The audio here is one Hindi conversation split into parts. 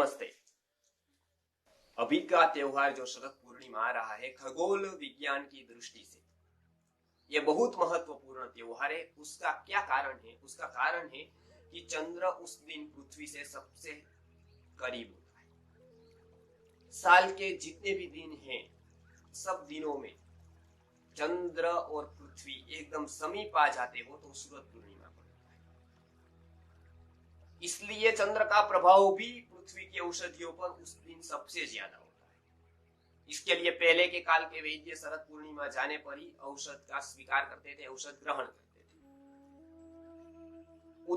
नमस्ते। अभी का त्योहार जो शरद पूर्णिमा आ रहा है, खगोल विज्ञान की दृष्टि से ये बहुत महत्वपूर्ण त्योहार है। उसका क्या कारण है? उसका कारण है कि चंद्र उस दिन पृथ्वी से सबसे करीब होता है। साल के जितने भी दिन हैं, सब दिनों में चंद्र और पृथ्वी एकदम समीप आ जाते हो तो शरद पूर्णिमा पड़ता है। इसलिए चंद्र का प्रभाव भी पृथ्वी की औषधियों पर उस दिन सबसे ज्यादा होता है। इसके लिए पहले के काल के वैद्य शरद पूर्णिमा जाने पर ही औषध का स्वीकार करते थे, औषध ग्रहण करते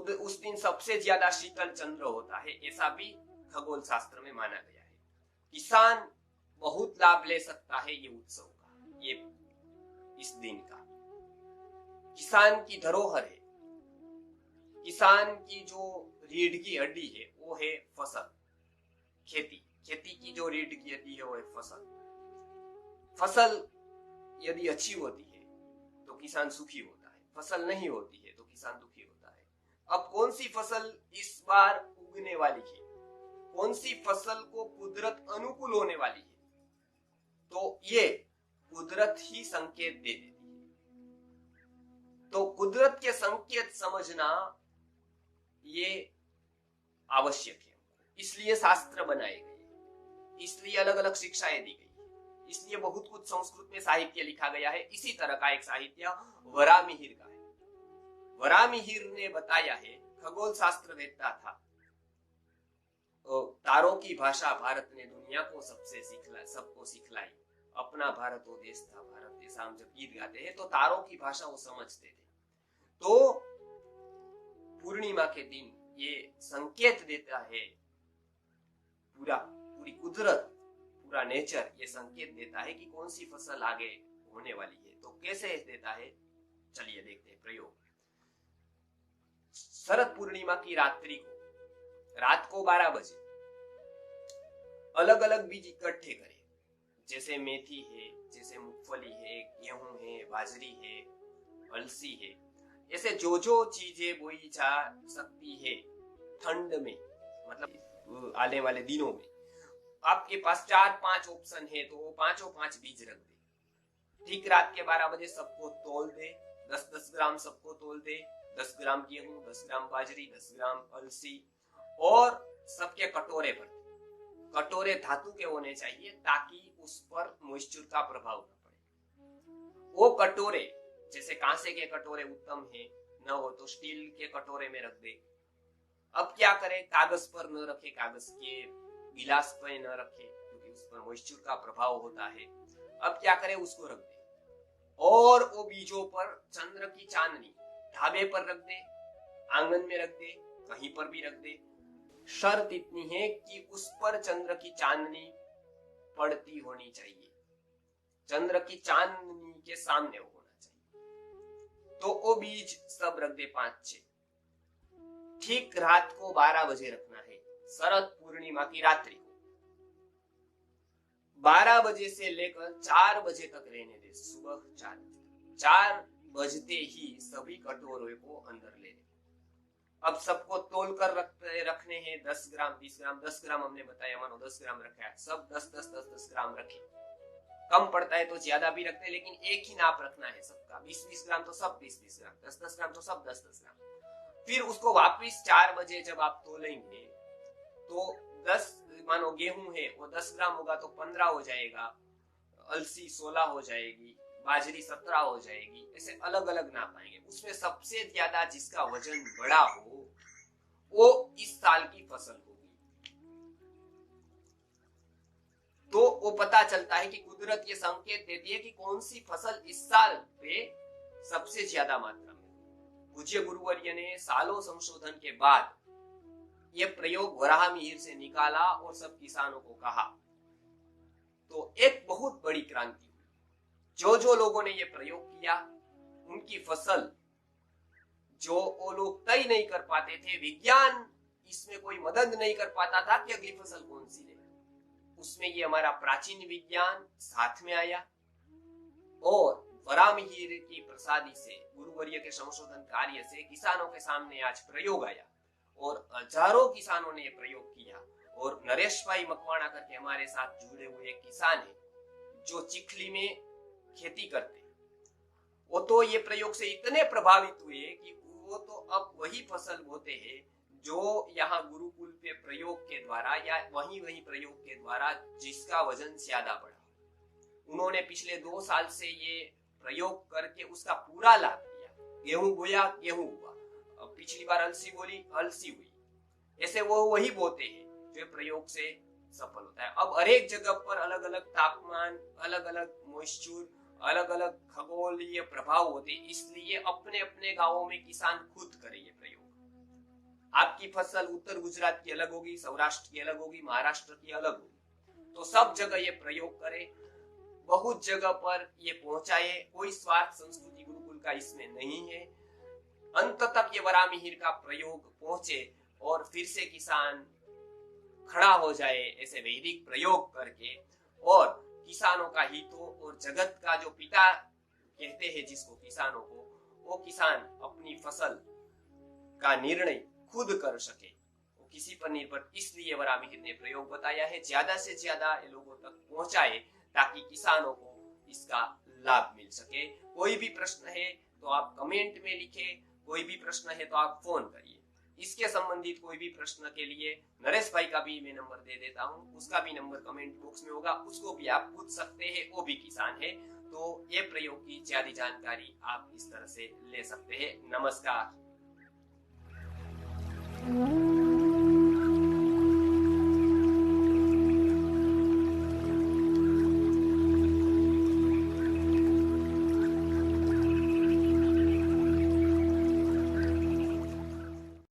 थे। उस दिन सबसे ज्यादा शीतल चंद्र होता है, ऐसा भी खगोल शास्त्र में माना गया है। किसान बहुत लाभ ले सकता है ये उत्सव का, ये इस दिन का। किसान की धरोहर है, किसान की जो रीढ़ की हड्डी है वो है फसल, खेती। खेती की जो रीढ़ की हड्डी है वो है फसल। फसल यदि अच्छी होती है तो किसान सुखी होता है, फसल नहीं होती है तो किसान दुखी होता है। अब कौन सी फसल इस बार उगने वाली है, कौन सी फसल को कुदरत अनुकूल होने वाली है, तो ये कुदरत ही संकेत दे देती है। तो कुदरत के संकेत समझना ये आवश्यक है। इसलिए शास्त्र बनाए गए, इसलिए अलग अलग शिक्षाएं दी गई, इसलिए बहुत कुछ संस्कृत में साहित्य लिखा गया है। इसी तरह का एक साहित्य वरामिहिर का है। वरामिहिर ने बताया है, खगोल शास्त्र वेत्ता था, तारों की भाषा भारत ने दुनिया को सबको सिखलाई। अपना भारत वो देश था, भारत देश। हम जब गीत गाते हैं तो तारों की भाषा वो समझते थे। तो पूर्णिमा के दिन ये संकेत देता है, पूरी कुदरत, पूरा नेचर ये संकेत देता है कि कौन सी फसल आगे होने वाली है। तो कैसे देता है, चलिए देखते हैं प्रयोग। शरद पूर्णिमा की रात्रि को, रात को 12 बजे अलग अलग बीज इकट्ठे करें। जैसे मेथी है, जैसे मूंगफली है, गेहूं है, बाजरी है, अलसी है। ऐसे जो जो चीजें बोई जा सकती है ठंड में, मतलब आने वाले दिनों में, आपके पास 4-5 ऑप्शन है तो वो 5 बीज रख दे। ठीक रात के 12 बजे सबको तोल दे, 10-10 ग्राम सबको तोल दे। 10 ग्राम गेहूं, 10 ग्राम बाजरी, 10 ग्राम अलसी, और सबके कटोरे भर। कटोरे धातु के होने चाहिए ताकि उस पर मॉइस्चर का प्रभाव न पड़े। वो कटोरे, जैसे कांसे के कटोरे उत्तम है, न हो तो स्टील के कटोरे में रख दे। अब क्या करें, कागज पर न रखे, कागज के गिलास पर न रखे क्योंकि उस पर मॉइस्चर का प्रभाव होता है। अब क्या करें, उसको रख दे और वो बीजों पर चंद्र की चांदनी ढाबे पर रख दे, आंगन में रख दे, कहीं पर भी रख दे। शर्त इतनी है कि उस पर चंद्र की चांदनी पड़ती होनी चाहिए, चंद्र की चांदनी के सामने होना चाहिए। तो वो बीज सब रख दे, 5-6। ठीक रात को 12 बजे रखना है, शरद पूर्णिमा की रात्रि को। 12 बजे से लेकर 4 बजे तक रहने दे, सुबह 4 बजते ही सभी कटोरों को अंदर ले ले। अब सबको तोल कर रखने हैं 10 ग्राम, 20 ग्राम, 10 ग्राम हमने बताया, मानो 10 ग्राम रखा है, सब 10 ग्राम रखे। कम पड़ता है तो ज्यादा भी रखते हैं, लेकिन एक ही नाप रखना है सबका। 20 ग्राम तो सब 20 ग्राम, 10 ग्राम तो सब 10 ग्राम। फिर उसको वापिस 4 बजे जब आप तोलेंगे तो 10, मानो गेहूं है वो 10 ग्राम होगा तो 15 हो जाएगा, अलसी 16 हो जाएगी, बाजरी 17 हो जाएगी। ऐसे अलग अलग नाप आएंगे। उसमें सबसे ज्यादा जिसका वजन बड़ा हो वो इस साल की फसल होगी। तो वो पता चलता है कि कुदरत ये संकेत देती है कि कौन सी फसल इस साल पे सबसे ज्यादा मात्रा में। पूज्य गुरुवर्य ने सालों संशोधन के बाद ये प्रयोग वराहमिहिर से निकाला और सब किसानों को कहा, तो एक बहुत बड़ी क्रांति हुई। जो लोगों ने ये प्रयोग किया उनकी फसल, जो वो लोग तय नहीं कर पाते थे, विज्ञान इसमें कोई मदद नहीं कर पाता था कि अगली फसल कौन सी ले, उसमें ये हमारा प्राचीन विज्ञान साथ में आया। और वराहमिहिर की प्रसादी से, गुरुवर्य के संशोधन कार्य से किसानों के सामने आज प्रयोग आया और हजारों किसानों ने प्रयोग किया और नरेश भाई मकवाणा करके हमारे साथ जुड़े हुए एक किसान है जो चिखली में खेती करते हैं। वो तो ये प्रयोग से इतने प्रभावित हुए कि वो तो अब वही फसल बोते हैं जो यहाँ गुरुकुल पे प्रयोग के द्वारा या वही प्रयोग के द्वारा जिसका वजन ज्यादा बढ़ा। उन्होंने पिछले 2 साल से ये प्रयोग करके उसका पूरा लाभ लिया। गेहूं बोया, गेहूं हुआ, पिछली बार अलसी बोली, अलसी हुई। ऐसे वो वही बोते हैं जो प्रयोग से सफल होता है। अब हर एक जगह पर अलग अलग तापमान, अलग अलग मॉइस्चर, अलग अलग खगोलीय प्रभाव होते, इसलिए अपने अपने गांवों में किसान खुद करे ये प्रयोग। आपकी फसल उत्तर गुजरात की अलग होगी, सौराष्ट्र की अलग होगी, महाराष्ट्र की अलग होगी, तो सब जगह ये प्रयोग करे, बहुत जगह पर ये पहुंचाए। कोई स्वार्थ संस्कृति गुरुकुल का इसमें नहीं है। अंत तक ये वरामिहिर का प्रयोग पहुंचे और फिर से किसान खड़ा हो जाए ऐसे वैदिक प्रयोग करके, और किसानों का हित हो और जगत का जो पिता कहते हैं जिसको, किसानों को, वो किसान अपनी फसल का निर्णय खुद कर सके, वो किसी पर निर्भर। इसलिए वरामिहिर ने प्रयोग बताया है, ज्यादा से ज्यादा लोगों तक पहुंचाए ताकि किसानों को इसका लाभ मिल सके। कोई भी प्रश्न है तो आप कमेंट में लिखे, कोई भी प्रश्न है तो आप फोन करिए। इसके संबंधित कोई भी प्रश्न के लिए नरेश भाई का भी मैं नंबर दे देता हूँ, उसका भी नंबर कमेंट बॉक्स में होगा, उसको भी आप पूछ सकते हैं, वो भी किसान है। तो ये प्रयोग की ज्यादा जानकारी आप इस तरह से ले सकते हैं। नमस्कार।